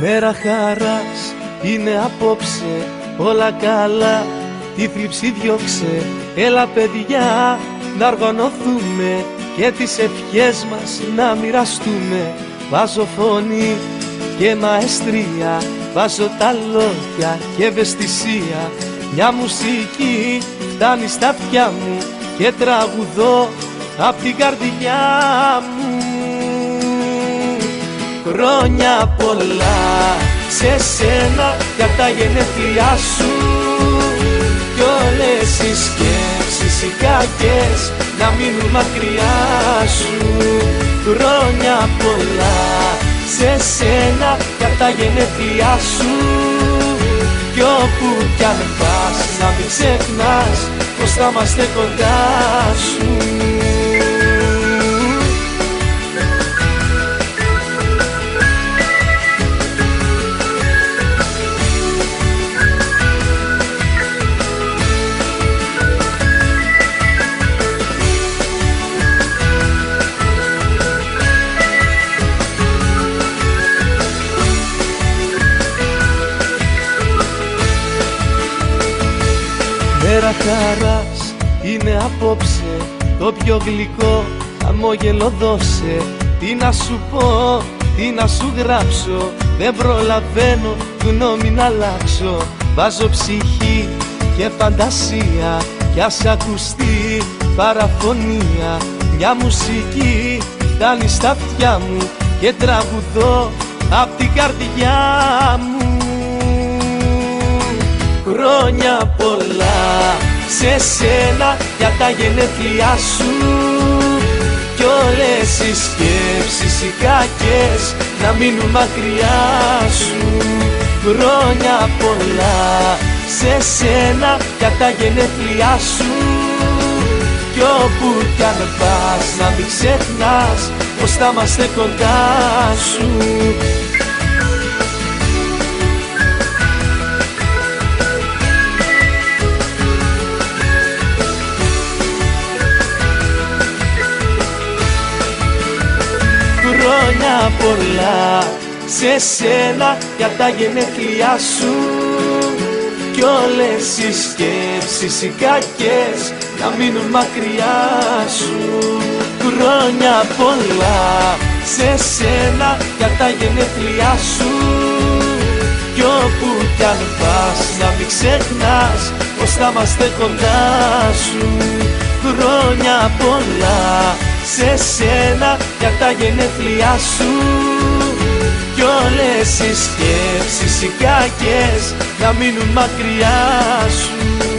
Μέρα χαράς είναι απόψε, όλα καλά, τη θλίψη διώξε. Έλα παιδιά να οργανωθούμε και τις ευχές μας να μοιραστούμε. Βάζω φωνή και μαεστρία, βάζω τα λόγια και ευαισθησία. Μια μουσική φτάνει στα αυτιά μου και τραγουδώ απ' την καρδιά μου. Χρόνια πολλά σε σένα για τα γενέθλιά σου κι όλες οι σκέψεις οι κακές να μείνουν μακριά σου. Χρόνια πολλά σε σένα για τα γενέθλιά σου κι όπου κι αν πας να μην ξεχνάς πως θα είμαστε κοντά σου. Μέρα χαράς είναι απόψε, το πιο γλυκό χαμόγελο δώσε. Τι να σου πω, τι να σου γράψω, δεν προλαβαίνω γνώμη να αλλάξω. Βάζω ψυχή και φαντασία κι ας ακουστεί παραφωνία. Μια μουσική φτάνει στα αυτιά μου και τραγουδώ απ' την καρδιά μου. Χρόνια πολλά σε σένα για τα γενέθλιά σου κι όλες οι σκέψεις οι κακές να μείνουν μακριά σου. Χρόνια πολλά σε σένα για τα γενέθλιά σου κι όπου κι αν πας να μην ξεχνάς πως θα είμαστε κοντά σου. Χρόνια πολλά σε σένα για τα γενέθλιά σου κι όλες οι σκέψεις οι κακές να μείνουν μακριά σου. Χρόνια πολλά σε σένα για τα γενέθλιά σου κι όπου κι αν πας να μην ξεχνάς πως θα είμαστε κοντά σου. Χρόνια πολλά σε σένα για τα γενέθλιά σου κι όλες οι σκέψεις οι κακές να μείνουν μακριά σου.